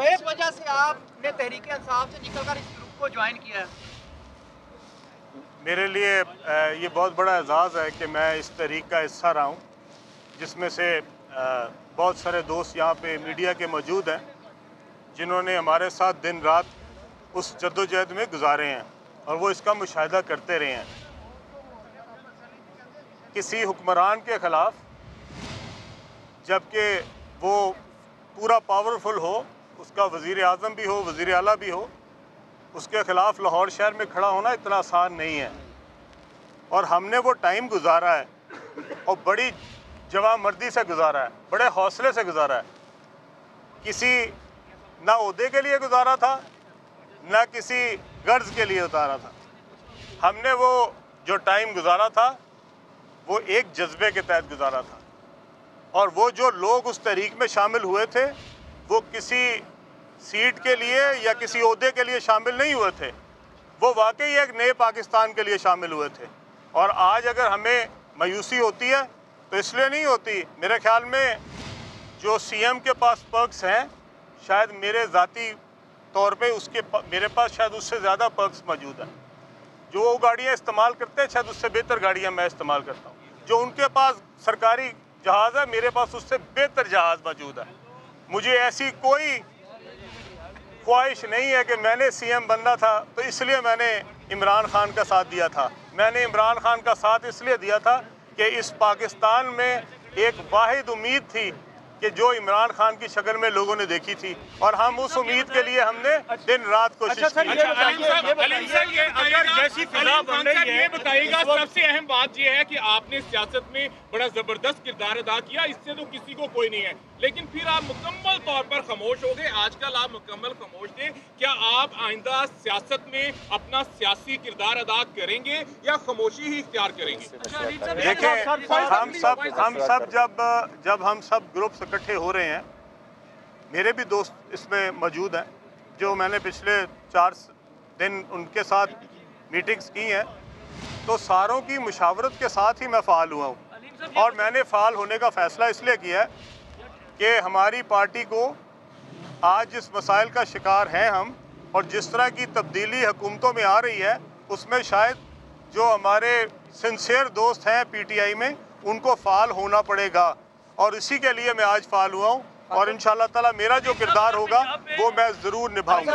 इस वजह से आपने तहरीक इंसाफ से निकलकर इस ग्रुप को ज्वाइन किया है? मेरे लिए ये बहुत बड़ा एजाज़ है कि मैं इस तहरीक का हिस्सा रहा हूँ, जिसमें से बहुत सारे दोस्त यहाँ पे मीडिया के मौजूद हैं जिन्होंने हमारे साथ दिन रात उस जद्दोजहद में गुजारे हैं और वो इसका मुशाहिदा करते रहे हैं। किसी हुक्मरान के ख़िलाफ़ जबकि वो पूरा पावरफुल हो, उसका वज़ीर आज़म भी हो, वज़ीर आला भी हो, उसके ख़िलाफ़ लाहौर शहर में खड़ा होना इतना आसान नहीं है। और हमने वो टाइम गुजारा है और बड़ी जवामर्दी से गुजारा है, बड़े हौसले से गुजारा है। किसी ना ओहदे के लिए गुजारा था, ना किसी गर्ज के लिए उतारा था। हमने वो जो टाइम गुजारा था वो एक जज्बे के तहत गुजारा था, और वो जो लोग उस तहरीक में शामिल हुए थे वो किसी सीट के लिए या किसी ओहदे के लिए शामिल नहीं हुए थे, वो वाकई एक नए पाकिस्तान के लिए शामिल हुए थे। और आज अगर हमें मायूसी होती है तो इसलिए नहीं होती, मेरे ख्याल में जो सीएम के पास पर्क्स हैं शायद मेरे ज़ाती तौर पे मेरे पास शायद उससे ज़्यादा पर्क्स मौजूद हैं। जो वो गाड़ियाँ इस्तेमाल करते हैं शायद उससे बेहतर गाड़ियाँ मैं इस्तेमाल करता हूँ। जो उनके पास सरकारी जहाज़ है, मेरे पास उससे बेहतर जहाज़ मौजूद है। मुझे ऐसी कोई ख्वाहिश नहीं है कि मैंने सीएम बनना था तो इसलिए मैंने इमरान खान का साथ दिया था। मैंने इमरान खान का साथ इसलिए दिया था कि इस पाकिस्तान में एक वाहिद उम्मीद थी कि जो इमरान खान की शक्ल में लोगों ने देखी थी, और हम उस उम्मीद के लिए हमने दिन रात कोशिश की। ये बताइएगा, सबसे अहम बात ये है कि आपने सियासत में बड़ा जबरदस्त किरदार अदा किया, इससे तो किसी को कोई नहीं है, लेकिन फिर आप मुकम्मल तौर पर खामोश हो गए। आजकल आप मुकम्मल खामोश थे। क्या आप आइंदा सियासत में अपना सियासी किरदार अदा करेंगे या खामोशी ही इख्तियार करेंगे? देखिए, हम सब जब हम सब ग्रुप्स इकट्ठे हो रहे हैं, मेरे भी दोस्त इसमें मौजूद हैं जो मैंने पिछले 4 दिन उनके साथ मीटिंग्स की हैं, तो सारों की मुशावरत के साथ ही मैं फ़ाल हुआ हूँ। और मैंने फ़ाल होने का फ़ैसला इसलिए किया है कि हमारी पार्टी को आज जिस मसाइल का शिकार हैं हम, और जिस तरह की तब्दीली हुकूमतों में आ रही है, उसमें शायद जो हमारे सिंसियर दोस्त हैं पीटीआई में उनको फ़ाल होना पड़ेगा, और इसी के लिए मैं आज फ़ाल हुआ हूँ। और इंशाअल्लाह ताला मेरा जो किरदार होगा वो मैं ज़रूर निभाऊंगा।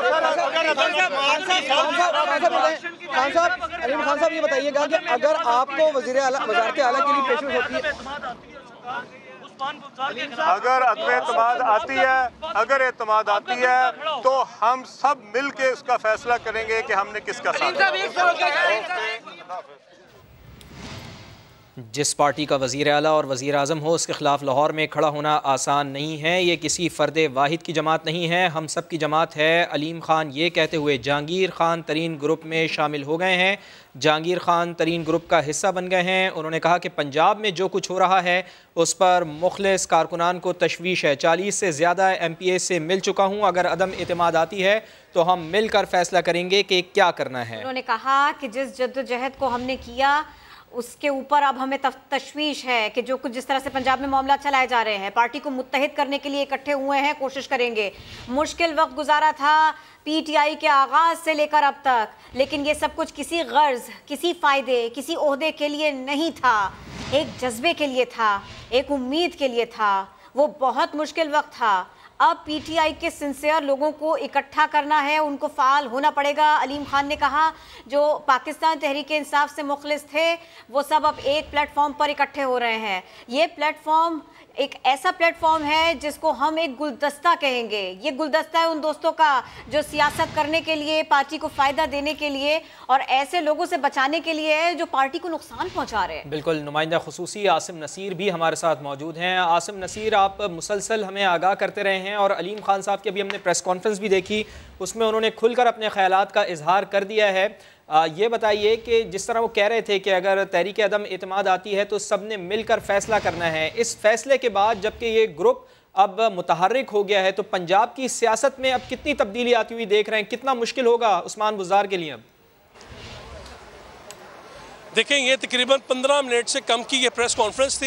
अलीम खान साहब, ये बताइएगा कि अगर आपको वज़ीर-ए-आला के लिए पेशकश होती है, अगर एतमाद आती है तो हम सब मिल के उसका फैसला करेंगे कि हमने किसका साथ। जिस पार्टी का वज़ीर आला और वज़ीर आज़म हो, उसके ख़िलाफ़ लाहौर में खड़ा होना आसान नहीं है। ये किसी फ़र्द वाहिद की जमात नहीं है, हम सब की जमात है। अलीम ख़ान ये कहते हुए जहांगीर ख़ान तरीन ग्रुप में शामिल हो गए हैं, जहांगीर ख़ान तरीन ग्रुप का हिस्सा बन गए हैं। उन्होंने कहा कि पंजाब में जो कुछ हो रहा है उस पर मुखलिस कारकुनान को तशवीश है। 40 से ज़्यादा MPA से मिल चुका हूँ, अगर अदम एतमाद आती है तो हम मिलकर फ़ैसला करेंगे कि क्या करना है। उन्होंने कहा कि जिस जद्दोजहद को हमने किया उसके ऊपर अब हमें तशवीश है कि जो कुछ जिस तरह से पंजाब में मामला चलाए जा रहे हैं, पार्टी को मुत्तहिद करने के लिए इकट्ठे हुए हैं, कोशिश करेंगे। मुश्किल वक्त गुजारा था PTI के आगाज़ से लेकर अब तक, लेकिन ये सब कुछ किसी गर्ज, किसी फ़ायदे, किसी ओहदे के लिए नहीं था, एक जज्बे के लिए था, एक उम्मीद के लिए था। वो बहुत मुश्किल वक्त था। अब PTI के सिंसियर लोगों को इकट्ठा करना है, उनको फ़ाल होना पड़ेगा। अलीम खान ने कहा जो पाकिस्तान तहरीक इंसाफ से मुखलिस थे वो सब अब एक प्लेटफॉर्म पर इकट्ठे हो रहे हैं। ये प्लेटफॉर्म एक ऐसा प्लेटफॉर्म है जिसको हम एक गुलदस्ता कहेंगे। ये गुलदस्ता है उन दोस्तों का जो सियासत करने के लिए, पार्टी को फ़ायदा देने के लिए और ऐसे लोगों से बचाने के लिए है जो पार्टी को नुकसान पहुंचा रहे हैं। बिल्कुल, नुमाइंदा खुसूसी आसिम नसीर भी हमारे साथ मौजूद हैं। आसिम नसीर, आप मुसलसल हमें आगाह करते रहे हैं और अलीम खान साहब की अभी हमने प्रेस कॉन्फ्रेंस भी देखी, उसमें उन्होंने खुलकर अपने ख्यालात का इजहार कर दिया है। ये बताइए कि जिस तरह वो कह रहे थे कि अगर तहरीक अदम एतमाद आती है तो सब ने मिलकर फैसला करना है, इस फैसले के बाद जबकि ये ग्रुप अब मुतहर्रिक हो गया है तो पंजाब की सियासत में अब कितनी तब्दीली आती हुई देख रहे हैं? कितना मुश्किल होगा उस्मान बुज़दार के लिए? अब देखें, ये तकरीबन 15 मिनट से कम की ये प्रेस कॉन्फ्रेंस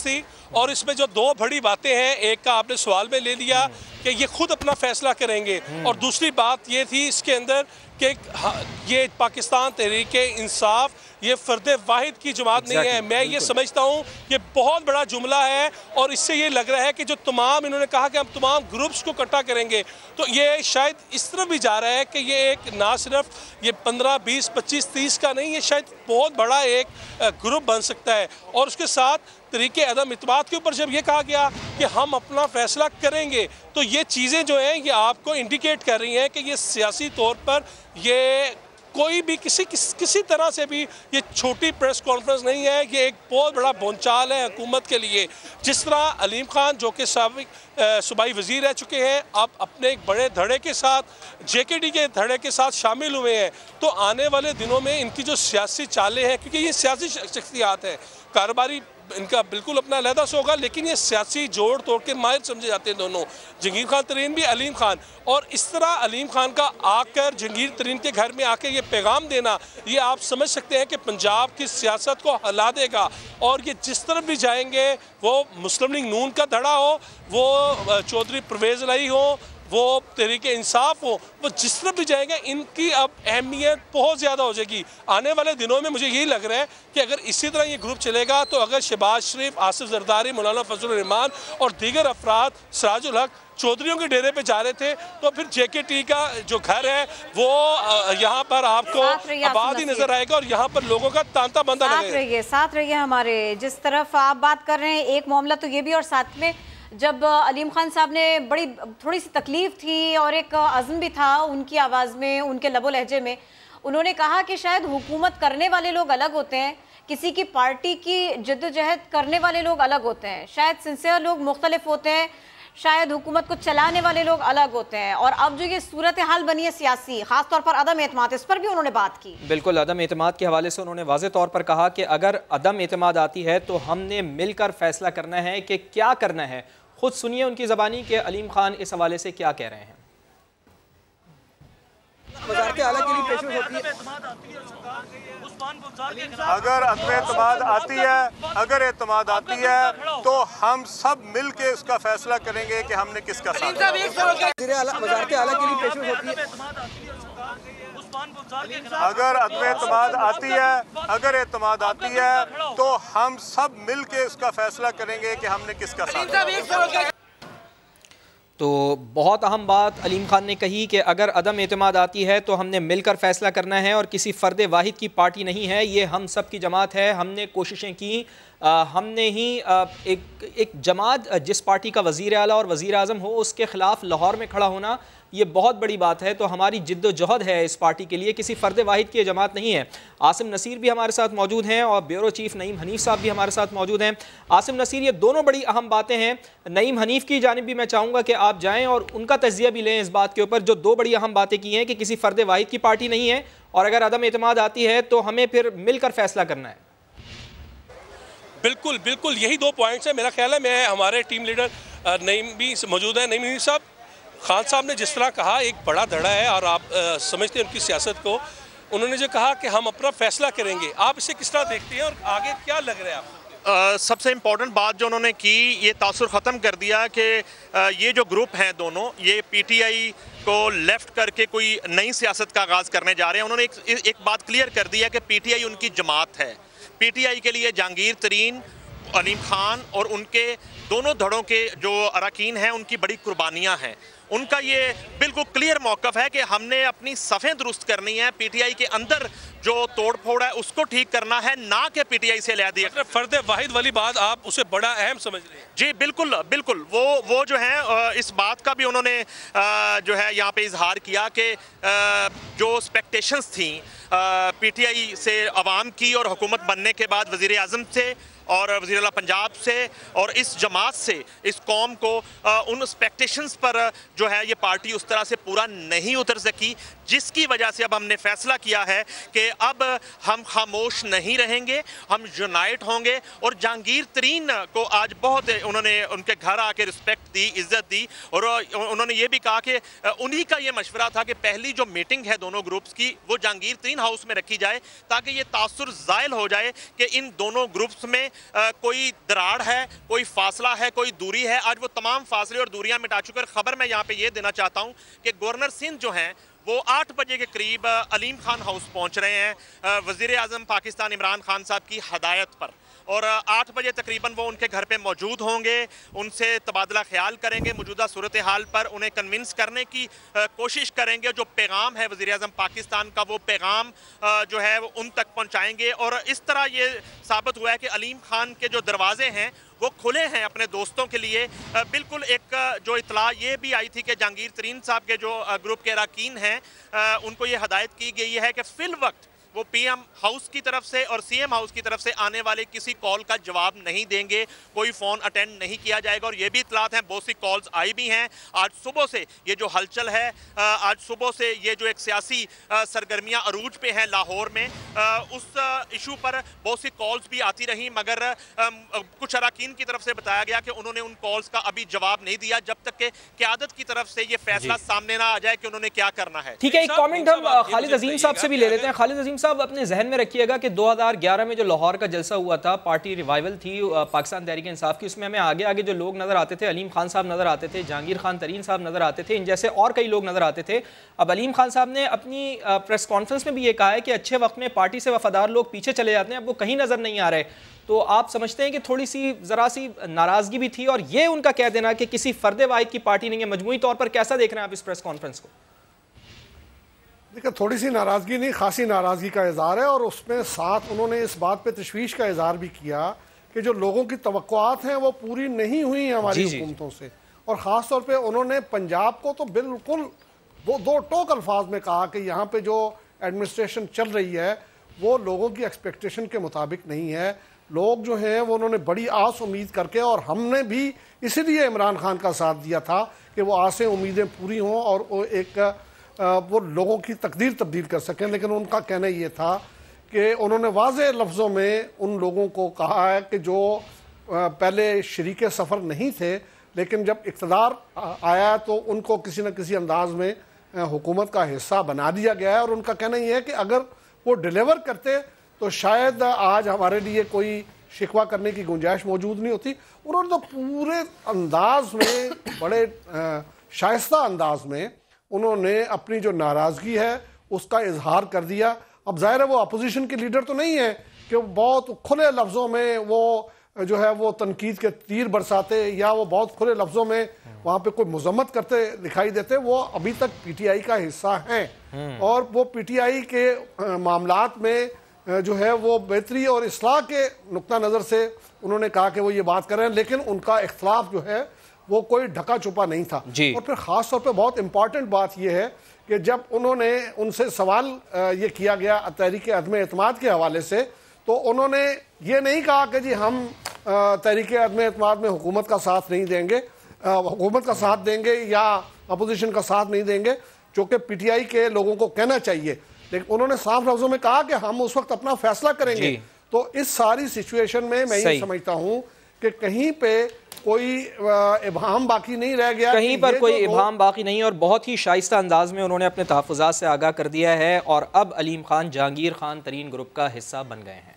थी और इसमें जो 2 बड़ी बातें हैं, एक का आपने सवाल में ले लिया कि ये खुद अपना फैसला करेंगे, और दूसरी बात ये थी इसके अंदर कि ये पाकिस्तान तहरीक इंसाफ ये फ़र्द वाहिद की जमात नहीं है। मैं ये समझता हूँ ये बहुत बड़ा जुमला है और इससे ये लग रहा है कि जो तमाम इन्होंने कहा कि हम तमाम ग्रुप्स को इकट्ठा करेंगे, तो ये शायद इस तरफ भी जा रहा है कि ये एक ना सिर्फ ये 15, 20, 25, 30 का नहीं, ये शायद बहुत बड़ा एक ग्रुप बन सकता है। और उसके साथ तरीके अदम इत्मीनान के ऊपर जब ये कहा गया कि हम अपना फैसला करेंगे, तो ये चीज़ें जो हैं ये आपको इंडिकेट कर रही हैं कि ये सियासी तौर पर ये कोई भी किसी तरह से भी ये छोटी प्रेस कॉन्फ्रेंस नहीं है, ये एक बहुत बड़ा भूचाल है हुकूमत के लिए। जिस तरह अलीम खान जो कि साबिक सूबाई वज़ीर रह चुके हैं, अब अपने एक बड़े धड़े के साथ JKT के धड़े के साथ शामिल हुए हैं, तो आने वाले दिनों में इनकी जो सियासी चालें हैं, क्योंकि ये सियासी शख्सियात हैं, कारोबारी इनका बिल्कुल अपना अलहदा से होगा, लेकिन ये सियासी जोड़ तोड़ के माहिर समझे जाते हैं दोनों, जहांगीर खान तरीन भी अलीम खान। और इस तरह अलीम खान का आकर जहांगीर तरीन के घर में आकर ये पैगाम देना, ये आप समझ सकते हैं कि पंजाब की सियासत को हिला देगा। और ये जिस तरफ भी जाएंगे, वो मुस्लिम लीग नून का धड़ा हो, वो चौधरी परवेज़ इलाही हो, वो तहरीक इंसाफ हो, वो जिस तरफ भी जाएंगे, इनकी अब अहमियत बहुत ज़्यादा हो जाएगी। आने वाले दिनों में मुझे यही लग रहा है कि अगर इसी तरह ये ग्रुप चलेगा, तो अगर शहबाज शरीफ, आसिफ जरदारी, मौलाना फजल रहमान और दीगर अफराद सिराजुल हक चौधरियों के डेरे पे जा रहे थे, तो फिर JKT का जो घर है वो यहाँ पर आपको आबाद ही नजर आएगा और यहाँ पर लोगों का तांता बंदा लगेगा। साथ रहिए हमारे। जिस तरफ आप बात कर रहे हैं, एक मामला तो ये भी, और साथ में जब अलीम खान साहब ने बड़ी थोड़ी सी तकलीफ थी और एक अज़्म भी था उनकी आवाज़ में, उनके लबो लहजे में, उन्होंने कहा कि शायद हुकूमत करने वाले लोग अलग होते हैं, किसी की पार्टी की जद्दोजहद करने वाले लोग अलग होते हैं, शायद सिंसियर लोग मुख्तलिफ होते हैं, शायद हुकूमत को चलाने वाले लोग अलग होते हैं। और अब जो ये सूरत हाल बनी है सियासी, खासतौर पर अदम एतमाद, इस पर भी उन्होंने बात की। बिल्कुल, अदम एतमाद के हवाले से उन्होंने वाज़ेह तौर पर कहा कि अगर अदम एतमाद आती है तो हमने मिलकर फैसला करना है कि क्या करना है। खुद सुनिए उनकी ज़बानी के अलीम खान इस हवाले से क्या कह रहे हैं। वज़ारत आला के लिए पेशकश होती है, अगर एतमाद आती है, अगर एतमाद आती है तो हम सब मिल के उसका फैसला करेंगे कि हमने किसका साथ। वज़ारत आला के लिए पेशकश होती है, अगर एतमाद आती है, अगर एतमाद आती है तो हम सब मिल के उसका फैसला करेंगे कि हमने किसका साथ। तो बहुत अहम बात अलीम खान ने कही कि अगर अदम एतमाद आती है तो हमने मिलकर फ़ैसला करना है और किसी फ़र्द वाहिद की पार्टी नहीं है, ये हम सब की जमात है। हमने कोशिशें की, हमने ही एक जमात जिस पार्टी का वज़ीर आला और वज़ीर आज़म हो उसके ख़िलाफ़ लाहौर में खड़ा होना, ये बहुत बड़ी बात है। तो हमारी जिद्दोजहद है इस पार्टी के लिए, किसी फ़र्द वाहिद की जमात नहीं है। आसिम नसीर भी हमारे साथ मौजूद हैं और ब्यूरो चीफ़ नईम हनीफ़ साहब भी हमारे साथ मौजूद हैं। आसिम नसीर, ये दोनों बड़ी अहम बातें हैं। नईम हनीफ़ की जानिब भी मैं चाहूँगा कि आप जाएँ और उनका तज़िया भी लें इस बात के ऊपर, जो दो बड़ी अहम बातें की हैं कि किसी फ़र्द वाहिद की पार्टी नहीं है और अगर अदम एतमाद आती है तो हमें फिर मिलकर फ़ैसला करना है। बिल्कुल बिल्कुल, यही दो पॉइंट्स हैं। मेरा ख्याल है मैं हमारे टीम लीडर नईम भी मौजूद हैं। नईम साहब, खान साहब ने जिस तरह कहा, एक बड़ा धड़ा है और आप समझते हैं उनकी सियासत को। उन्होंने जो कहा कि हम अपना फैसला करेंगे, आप इसे किस तरह देखते हैं और आगे क्या लग रहा है आपको? सबसे इम्पोर्टेंट बात जो उन्होंने की, ये तासुर ख़त्म कर दिया कि ये जो ग्रुप हैं दोनों, ये PTI को लेफ़्ट करके कोई नई सियासत का आगाज़ करने जा रहे हैं। उन्होंने एक बात क्लियर कर दी है कि PTI उनकी जमात है। PTI के लिए जहांगीर तरीन, अलीम खान और उनके दोनों धड़ों के जो अरकान हैं उनकी बड़ी कुर्बानियाँ हैं। उनका ये बिल्कुल क्लियर मौक़िफ़ है कि हमने अपनी सफ़ें दुरुस्त करनी है, PTI के अंदर जो तोड़ फोड़ है उसको ठीक करना है, ना कि PTI से लिया दिया। फ़र्द वाहिद वाली बात आप उसे बड़ा अहम समझ रहे हैं? जी बिल्कुल बिल्कुल, वो जो है इस बात का भी उन्होंने जो है यहाँ पे इजहार किया कि जो एक्सपेक्टेशंस थी PTI से अवाम की और हुकूमत बनने के बाद वज़ीर आज़म से और वज़ीर आला पंजाब से और इस जमात से इस कौम को उन एक्सपेक्टेशंस पर जो है ये पार्टी उस तरह से पूरा नहीं उतर सकी, जिसकी वजह से अब हमने फैसला किया है कि अब हम खामोश नहीं रहेंगे, हम यूनाइट होंगे। और जहांगीर तरीन को आज बहुत उन्होंने उनके घर आके रिस्पेक्ट दी, इज़्ज़त दी और उन्होंने ये भी कहा कि उन्हीं का ये मशवरा था कि पहली जो मीटिंग है दोनों ग्रुप्स की वो जहांगीर तरीन हाउस में रखी जाए, ताकि ये तासुर ज़ायल हो जाए कि इन दोनों ग्रुप्स में कोई दरार है, कोई फासला है, कोई दूरी है। आज वो तमाम फासले और दूरियां मिटा चुके हैं। खबर मैं यहाँ पे ये देना चाहता हूँ कि गवर्नर सिंध जो हैं वो 8 बजे के करीब अलीम खान हाउस पहुँच रहे हैं वज़ीर आज़म पाकिस्तान इमरान खान साहब की हदायत पर। और 8 बजे तकरीबन वो उनके घर पे मौजूद होंगे, उनसे तबादला ख्याल करेंगे, मौजूदा सूरत हाल पर उन्हें कन्विंस करने की कोशिश करेंगे। जो पैगाम है वज़ीर आज़म पाकिस्तान का, वो पैगाम जो है वो उन तक पहुँचाएँगे। और इस तरह ये साबित हुआ है कि अलीम खान के जो दरवाजे हैं वो खुले हैं अपने दोस्तों के लिए। बिल्कुल एक जो इतला ये भी आई थी कि जहांगीर तरीन साहब के जो ग्रुप के अरकान हैं उनको ये हदायत की गई है कि फिल वक्त वो पीएम हाउस की तरफ से और सीएम हाउस की तरफ से आने वाले किसी कॉल का जवाब नहीं देंगे, कोई फ़ोन अटेंड नहीं किया जाएगा। और ये भी इतलात हैं, बहुत सी कॉल्स आई भी हैं। आज सुबह से ये जो हलचल है, आज सुबह से ये जो एक सियासी सरगर्मियाँ अरूज पे हैं लाहौर में, उस इशू पर बहुत सी कॉल्स भी आती रहीं, मगर कुछ अरकान की तरफ से बताया गया कि उन्होंने उन कॉल्स का अभी जवाब नहीं दिया जब तक कि क़यादत की तरफ से ये फैसला सामने ना आ जाए कि उन्होंने क्या करना है। ठीक है, एक कॉमेंट हम खालिद अजीम साहब से भी ले लेते हैं। खालिद अजीम साहब, अपने जहन में रखिएगा कि 2011 में जो लाहौर का जलसा हुआ था, पार्टी रिवाइवल थी पाकिस्तान तहरीक इंसाफ की, उसमें हमें आगे आगे जो लोग नजर आते थे, अलीम खान साहब नजर आते थे, जहांगीर खान तरीन साहब नजर आते थे, इन जैसे और कई लोग नजर आते थे। अब अलीम खान साहब ने अपनी प्रेस कॉन्फ्रेंस में भी ये कहा है कि अच्छे वक्त में पार्टी से वफादार लोग पीछे चले जाते हैं, अब वो कहीं नजर नहीं आ रहे। तो आप समझते हैं कि थोड़ी सी जरा सी नाराजगी भी थी, और ये उनका कह देना कि किसी फर्द वाहिद की पार्टी नहीं है, मजमूई तौर पर कैसा देख रहे हैं आप इस प्रेस कॉन्फ्रेंस को? देखिए, थोड़ी सी नाराज़गी नहीं, खासी नाराज़गी का इज़हार है। और उसमें साथ उन्होंने इस बात पे तशवीश का इज़हार भी किया कि जो लोगों की तवक्कुआत हैं वो पूरी नहीं हुई हमारी हुकूमतों से। और ख़ास तौर पे उन्होंने पंजाब को तो बिल्कुल दो टोक अल्फाज में कहा कि यहाँ पे जो एडमिनिस्ट्रेशन चल रही है वो लोगों की एक्सपेक्टेशन के मुताबिक नहीं है। लोग जो हैं वो उन्होंने बड़ी आस उम्मीद करके, और हमने भी इसीलिए इमरान खान का साथ दिया था कि वो आसें उम्मीदें पूरी हों और वो एक वो लोगों की तकदीर तब्दील कर सकें। लेकिन उनका कहना ये था कि उन्होंने वाज़ेह लफ्ज़ों में उन लोगों को कहा है कि जो पहले शरीक सफ़र नहीं थे, लेकिन जब इक़्तिदार आया तो उनको किसी न किसी अंदाज में हुकूमत का हिस्सा बना दिया गया है। और उनका कहना ये है कि अगर वो डिलीवर करते तो शायद आज हमारे लिए कोई शिकवा करने की गुंजाइश मौजूद नहीं होती। उन्होंने तो पूरे अंदाज में, बड़े शाइस्ता अंदाज में उन्होंने अपनी जो नाराज़गी है उसका इजहार कर दिया। अब जाहिर है वो अपोजिशन के लीडर तो नहीं है कि वो बहुत खुले लफ्ज़ों में वो जो है वो तनकीद के तीर बरसाते या वो बहुत खुले लफ्ज़ों में वहाँ पे कोई मजम्मत करते दिखाई देते। वो अभी तक पीटीआई का हिस्सा हैं और वो पीटीआई के मामलात में जो है वो बेहतरी और इस्लाह के नुक्ता नज़र से उन्होंने कहा कि वो ये बात कर रहे हैं, लेकिन उनका इख्तलाफ जो है वो कोई ढका छुपा नहीं था। और फिर ख़ास तौर पे बहुत इंपॉर्टेंट बात यह है कि जब उन्होंने उनसे सवाल ये किया गया तहरीक अदम एतमाद के हवाले से, तो उन्होंने ये नहीं कहा कि जी हम तहरीक अदम एतमाद में हुकूमत का साथ नहीं देंगे, हुकूमत का साथ देंगे या अपोजिशन का साथ नहीं देंगे, जो कि पीटीआई के लोगों को कहना चाहिए। लेकिन उन्होंने साफ लफ्ज़ों में कहा कि हम उस वक्त अपना फैसला करेंगे। तो इस सारी सिचुएशन में मैं ये समझता हूँ कि कहीं पे कोई इबाम बाकी नहीं रह गया, कहीं पर कोई इबाम बाकी नहीं, और बहुत ही शाइस्ता अंदाज में उन्होंने अपने तहफ़्फ़ुज़ात से आगाह कर दिया है। और अब अलीम खान जहांगीर खान तरीन ग्रुप का हिस्सा बन गए हैं।